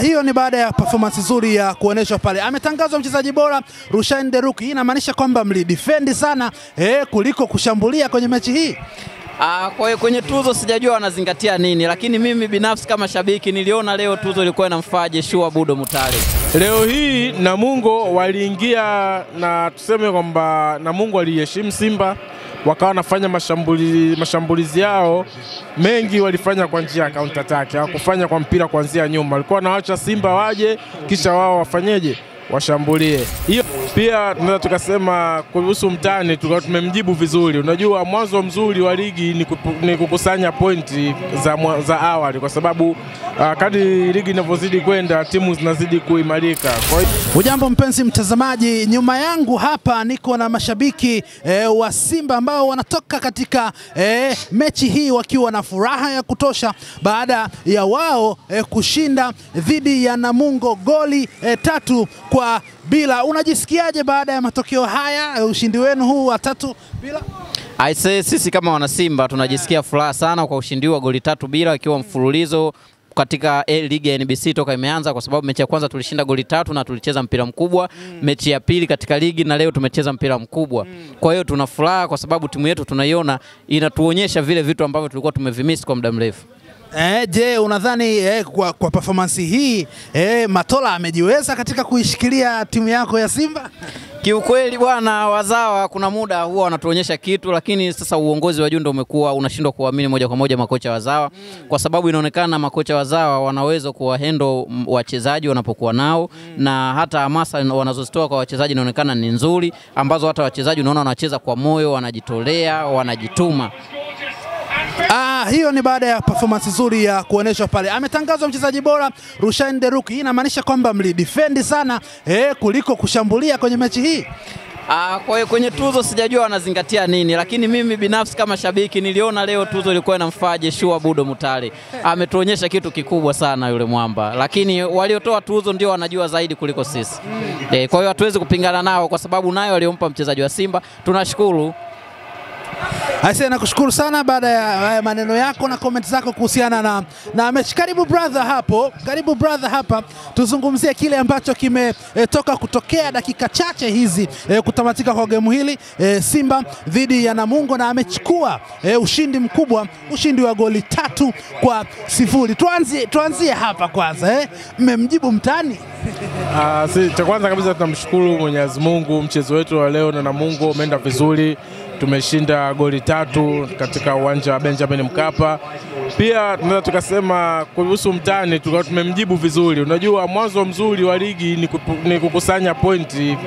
Hiyo ni baada ya performance nzuri ya kuoneshwa pale. Ametangazwa mchezaji bora Rushain Deruki. Hii inamaanisha kwamba mlidefend sana kuliko kushambulia kwenye mechi hii. Kwa hiyo kwenye tuzo sijajua wanazingatia nini, lakini mimi binafsi kama shabiki niliona leo tuzo ilikuwa inamfaa Joshua Budo Mutale. Leo hii Namungo waliingia na tuseme kwamba Namungo waliheshimu Simba, wakawa wanafanya mashambulizi yao mengi walifanya kwa njia ya counter attack, hawakufanya kwa mpira kuanzia nyuma. Walikuwa wanaacha Simba waje kisha wao wafanyeje, washambulie. Hiyo pia tunaweza tukasema kuhusu mtani tulikuwa tumemjibu vizuri. Unajua mwanzo mzuri wa ligi ni kukusanya pointi za awali, kwa sababu kadri ligi inavyozidi kwenda timu zinazidi kuimarika. Ujambo mpenzi mtazamaji, nyuma yangu hapa niko na mashabiki wa Simba ambao wanatoka katika mechi hii wakiwa na furaha ya kutosha baada ya wao kushinda dhidi ya Namungo goli 3-0. Unajisikiaje baada ya matokeo haya, ushindi wenu huu wa 3-0? Sisi kama wana Simba tunajisikia furaha sana kwa ushindi wa goli 3-0 ikiwa mfululizo katika ligi ya NBC toka imeanza, kwa sababu mechi ya kwanza tulishinda goli 3 na tulicheza mpira mkubwa. Mechi ya pili katika ligi na leo tumecheza mpira mkubwa. Kwa hiyo tuna furaha kwa sababu timu yetu tunaiona inatuonyesha vile vitu ambavyo tulikuwa tumevimiss kwa muda mrefu. Je, unadhani kwa performance hii Matola amejiweza katika kuishikilia timu yako ya Simba? Kiukweli bwana, wazawa kuna muda huwa wanatuonyesha kitu, lakini sasa uongozi wa juu ndio umekuwa unashindwa kuamini moja kwa moja makocha wazawa, kwa sababu inaonekana makocha wazawa wanaweza kuwahandle wachezaji wanapokuwa nao, na hata hamasa wanazozitoa kwa wachezaji inaonekana ni nzuri, ambazo hata wachezaji unaona wanacheza kwa moyo, wanajitolea, wanajituma. Hiyo ni baada ya performance nzuri ya kuoneshwa pale. Ametangazwa mchezaji bora Rushain Deruki. Hii inamaanisha kwamba mlidefend sana kuliko kushambulia kwenye mechi hii. Kwa hiyo kwenye tuzo sijajua wanazingatia nini, lakini mimi binafsi kama shabiki niliona leo tuzo ilikuwa inamfaa Joshua Budo Mutale. Ametuonyesha kitu kikubwa sana yule mwamba, lakini waliotoa tuzo ndio wanajua zaidi kuliko sisi. Kwa hiyo hatuwezi kupingana nao kwa sababu nayo waliompa mchezaji wa Simba. Tunashukuru. Nakushukuru sana baada ya maneno yako na comment zako kuhusiana na mechi. Karibu brother hapa tuzungumzie kile ambacho kimetoka kutokea dakika chache hizi kutamatika kwa game hili Simba dhidi ya Namungo, na amechukua ushindi mkubwa, ushindi wa goli 3-0. Tuanzie hapa kwanza, mmemjibu mtani? Cha kwanza kabisa tunamshukuru Mwenyezi Mungu, mchezo wetu wa leo na Namungo umeenda vizuri. Tumeshinda goli 3 katika uwanja wa Benjamin Mkapa. Pia tunaweza tukasema kuhusu mtani tulikuwa tumemjibu vizuri. Unajua mwanzo mzuri wa ligi ni kukusanya pointi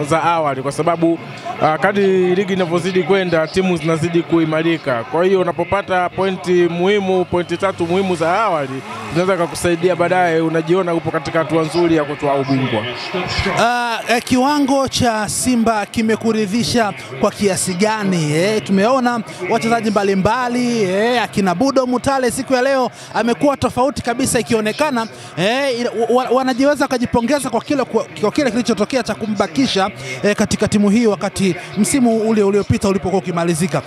za awali, kwa sababu kadri ligi inavyozidi kwenda timu zinazidi kuimarika. Kwa hiyo unapopata pointi 3 muhimu za awali zinaweza kukusaidia baadaye, unajiona upo katika hatua nzuri ya kutoa ubingwa. Kiwango cha Simba kimekuridhisha kwa kiasi gani? Tumeona wachezaji mbalimbali akina Budo Mutale siku ya leo amekuwa tofauti kabisa, ikionekana wanajiweza kujipongeza kwa kile kilichotokea cha kumbakisha katika timu hii wakati msimu ule uliopita ulipokuwa ukimalizika.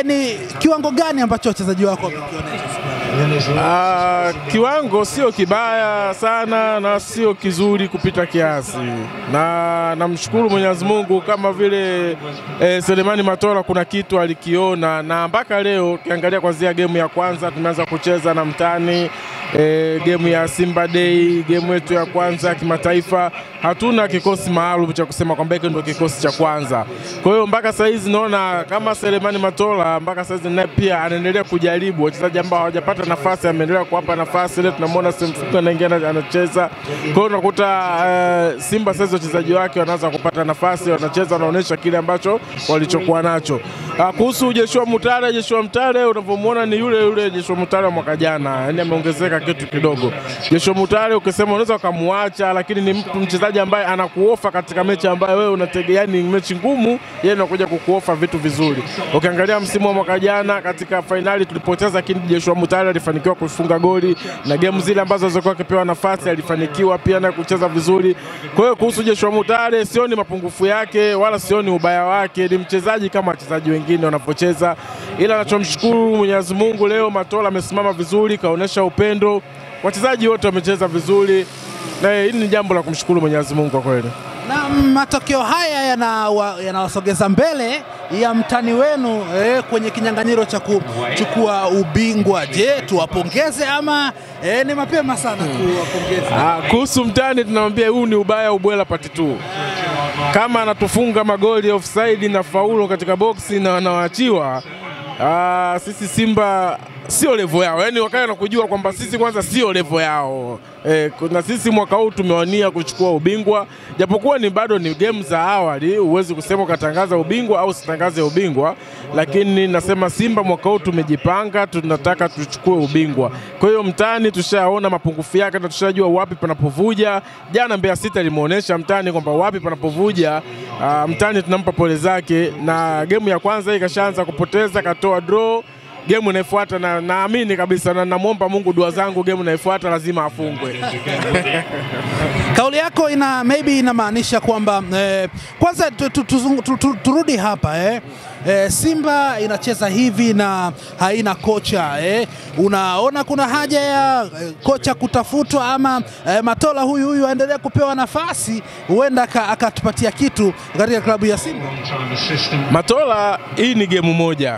Ni kiwango gani ambacho wachezaji wako wamekionyesha? Kiwango sio kibaya sana na sio kizuri kupita kiasi, na namshukuru Mwenyezi Mungu kama vile Selemani Matola kuna kitu alikiona, na mpaka leo ukiangalia kuanzia game ya kwanza tumeanza kucheza na mtani, game ya Simba Day, game yetu ya kwanza kimataifa, hatuna kikosi maalum cha kusema kwamba hiki ndio kikosi cha kwanza. Kwa hiyo mpaka sasa hizi naona kama Selemani Matola mpaka sasa hizi pia anaendelea kujaribu wachezaji ambao hawajapata nafasi, ameendelea kuwapa nafasi. Leo tunamwona Semfuka anaingia anacheza. Kwa hiyo unakuta Simba sasa wachezaji wake wanaanza kupata nafasi, wanacheza, wanaonyesha kile ambacho walichokuwa nacho. Kuhusu Joshua Mutale unavyomuona ni yule Joshua Mutale wa mwaka jana, yani ameongezeka kitu kidogo. Joshua Mutale ukisema unaweza kumuacha, lakini ni mchezaji ambaye anakuofa katika mechi ambayo wewe unategemea ni mechi ngumu, yeye anakuja kukuofa vitu vizuri. Ukiangalia msimu wa mwaka jana katika finali tulipoteza, lakini Joshua Mutale alifanikiwa kufunga goli, na game zile ambazo zilikuwa akipewa nafasi alifanikiwa pia na kucheza vizuri. Kwa hiyo kuhusu Joshua Mutale sioni mapungufu yake wala sioni ubaya wake, ni mchezaji kama wachezaji wengine wanapocheza. Ila nachomshukuru Mwenyezi Mungu leo Matola amesimama vizuri, kaonesha upendo. wachezaji wote wamecheza vizuri, na hili ni jambo la kumshukuru Mwenyezi Mungu kwa kweli. Na matokeo haya yanawasogeza mbele ya mtani wenu kwenye kinyang'anyiro cha kuchukua ubingwa. Je, tuwapongeze ama ni mapema sana kuwapongeza? Kuhusu mtani tunamwambia huu ni ubaya ubwela part 2. Kama anatufunga magoli offside na faulo katika boksi na wanawaachiwa, sisi Simba sio level yao. Yaani wakati wanakujua kwamba sisi kwanza sio level yao. Na sisi mwaka huu tumewania kuchukua ubingwa. Japokuwa ni bado ni game za awali, huwezi kusema ukatangaza ubingwa au usitangaze ubingwa, lakini nasema Simba mwaka huu tumejipanga, tunataka tuchukue ubingwa. Kwa hiyo mtani tushaona mapungufu yake na tushajua wapi panapovuja. Jana Mbeya City alimuonesha mtani kwamba wapi panapovuja. Mtani tunampa pole zake, na game ya kwanza ikashaanza kupoteza, katoa draw. Game inayofuata na naamini kabisa na namuomba Mungu dua zangu, game inayofuata lazima afungwe. Kauli yako maybe inamaanisha kwamba kwanza turudi hapa Simba inacheza hivi na haina kocha unaona kuna haja ya kocha kutafutwa ama Matola huyu aendelee kupewa nafasi, huenda akatupatia kitu katika klabu ya Simba? Matola, hii ni game moja.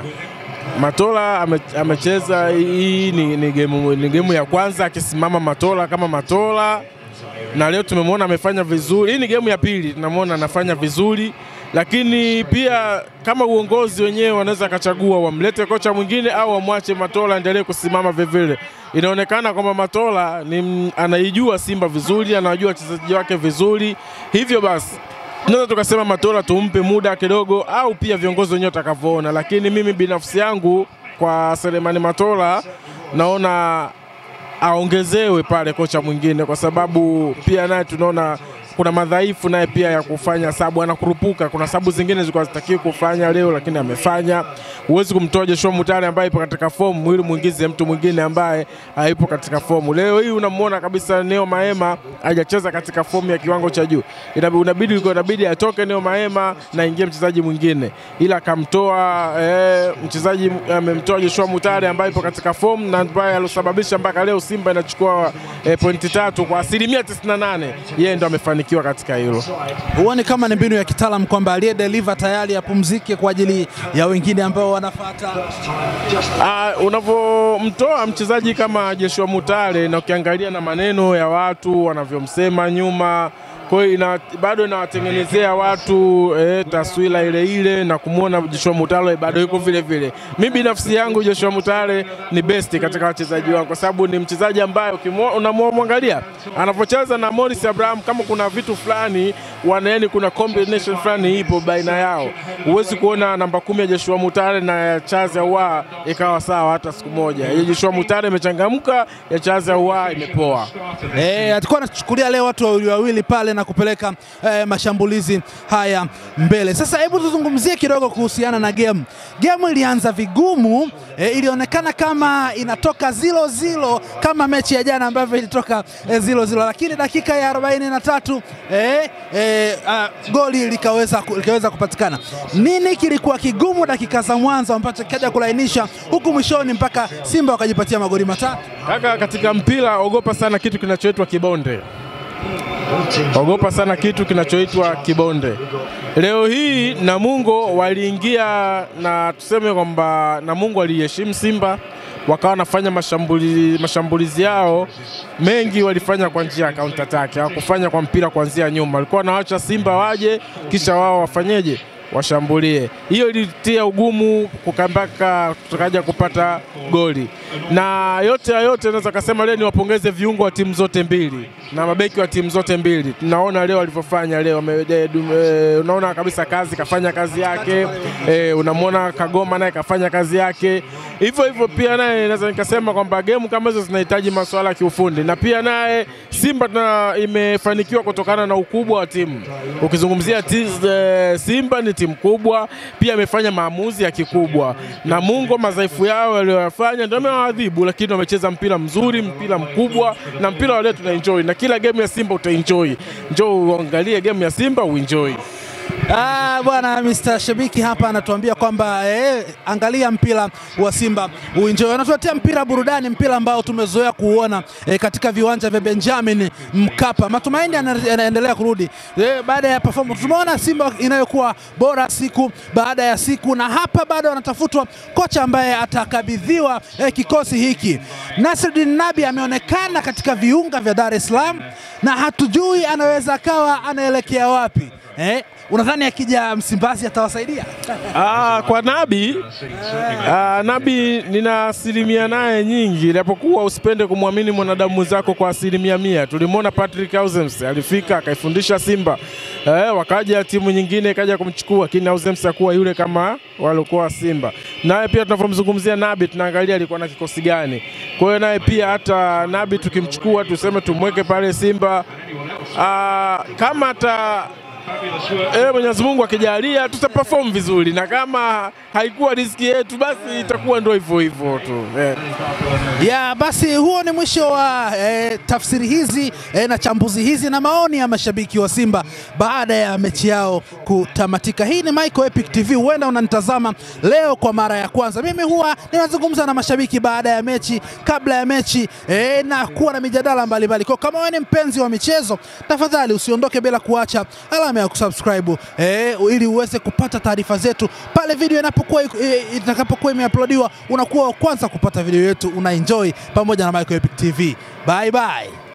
Matola amecheza, hii ni game ya kwanza akisimama Matola kama Matola, na leo tumemwona amefanya vizuri. Hii ni game ya pili tunamwona anafanya vizuri, lakini pia kama uongozi wenyewe wanaweza kachagua wamlete kocha mwingine au wamwache Matola endelee kusimama vivile. Inaonekana kwamba Matola anaijua Simba vizuri, anajua wachezaji wake vizuri, hivyo basi tunaweza tukasema Matola tumpe muda kidogo, au pia viongozi wenyewe watakavyoona. Lakini mimi binafsi yangu kwa Selemani Matola naona aongezewe pale kocha mwingine, kwa sababu pia naye tunaona kuna madhaifu naye pia ya kufanya sabu, anakurupuka. Kuna sabu zingine zilikuwa zitakiwa kufanya leo lakini amefanya. Huwezi kumtoa Joshua Mutale ambaye ipo katika fomu ili muingize mtu mwingine ambaye haipo katika fomu. Leo hii unamuona kabisa Neo Maema hajacheza katika fomu ya kiwango cha juu. Inabidi atoke Neo Maema na ingie mchezaji mwingine, ila akamtoa mchezaji, amemtoa Joshua Mutale ambaye ipo katika fomu na ambaye alosababisha mpaka leo Simba inachukua pointi 3 kwa 98%. Yeye ndo amefanikiwa katika hilo. Huoni kama ni mbinu ya kitaalamu kwamba aliye deliver tayari apumzike kwa ajili ya wengine ambao wanafuata? Unavomtoa mchezaji kama Joshua Mutale na ukiangalia na maneno ya watu wanavyomsema nyuma, kwa hiyo bado inawatengenezea watu taswira ile na kumuona Joshua Mutale bado yuko vile vile. Mimi binafsi yangu Joshua Mutale ni best katika wachezaji wangu, kwa sababu ni mchezaji ambaye unamwangalia anapocheza na Morris Abraham, kama kuna vitu fulani wanaeni, kuna combination fulani ipo baina yao. Huwezi kuona namba 10 ya Joshua Mutale na Charles Ahoua ikawa sawa hata siku moja. Joshua Mutale imechangamka, ya Charles Ahoua imepoa. Atakuwa anachukulia leo watu wawili pale na kupeleka mashambulizi haya mbele. Sasa hebu tuzungumzie kidogo kuhusiana na game. Game ilianza vigumu, ilionekana kama inatoka 0-0 kama mechi ya jana ambavyo ilitoka 0-0, lakini dakika ya 43 goli likaweza kupatikana. Nini kilikuwa kigumu dakika za mwanzo ambacho kikaja kulainisha huku mwishoni mpaka Simba wakajipatia magoli 3? Kaka, katika mpira ogopa sana kitu kinachoitwa kibonde. Ogopa sana kitu kinachoitwa kibonde. Leo hii Namungo waliingia na tuseme kwamba Namungo waliheshimu Simba, wakawa wanafanya mashambulizi yao mengi, walifanya kwa njia ya counter attack, hawakufanya kwa mpira kuanzia nyuma. Walikuwa wanaacha Simba waje kisha wao wafanyeje, washambulie. Hiyo ilitia ugumu kukambaka tukaja kupata goli. Na yote naweza kusema leo ni wapongeze viungo wa timu zote mbili na mabeki wa timu zote mbili. Tunaona leo walivyofanya leo, unaona kabisa kazi kafanya kazi yake. Unamwona Kagoma naye kafanya kazi yake. Hivyo pia naye naweza nikasema kwamba game kama hizo zinahitaji masuala ya kiufundi, na pia naye Simba imefanikiwa kutokana na ukubwa wa timu. Ukizungumzia Simba ni timu kubwa, pia amefanya maamuzi ya kikubwa. Namungo madhaifu yao waliyofanya ndio wamewadhibu, lakini wamecheza mpira mzuri, mpira mkubwa, na mpira wale tunaenjoy, na kila game ya Simba utaenjoy. Njoo uangalie game ya Simba uenjoy. Bwana Mr. Shabiki hapa anatuambia kwamba angalia mpira wa Simba uenjoy. Anatuletea mpira burudani, mpira ambao tumezoea kuona katika viwanja vya Benjamin Mkapa. Matumaini yanaendelea kurudi baada ya performance. Tumeona Simba inayokuwa bora siku baada ya siku, na hapa bado anatafutwa kocha ambaye atakabidhiwa kikosi hiki. Nasreddine Nabi ameonekana katika viunga vya Dar es Salaam na hatujui anaweza kawa anaelekea wapi. Unadhani akija Msimbazi atawasaidia? Kwa Nabi, Nabi nina asilimia naye nyingi, japokuwa usipende kumwamini mwanadamu mwenzako kwa 100%. Tulimwona Patrick Ausems alifika akaifundisha Simba, wakaja timu nyingine kaja kumchukua, lakini Ausems hakuwa yule kama walikuwa Simba. Naye pia tunapomzungumzia Nabi tunaangalia alikuwa na kikosi gani. Kwa hiyo naye pia hata Nabi tukimchukua tuseme tumweke pale Simba, kama hata Mwenyezi Mungu akijalia tutaperform vizuri, na kama haikuwa riski yetu basi itakuwa ndio hivyo hivyo tu. Basi huo ni mwisho wa tafsiri hizi na chambuzi hizi na maoni ya mashabiki wa Simba baada ya mechi yao kutamatika. Hii ni Michael Epic TV, huenda unanitazama leo kwa mara ya kwanza. Mimi huwa ninazungumza na mashabiki baada ya mechi, kabla ya mechi, na kuwa na mijadala mbalimbali. Kwa kama wewe ni mpenzi wa michezo, tafadhali usiondoke bila kuacha alama ya kusubscribe ili uweze kupata taarifa zetu pale video itakapokuwa imeuploadiwa. Unakuwa wa kwanza kupata video yetu. Una enjoy pamoja na Michael Epic TV. Bye bye.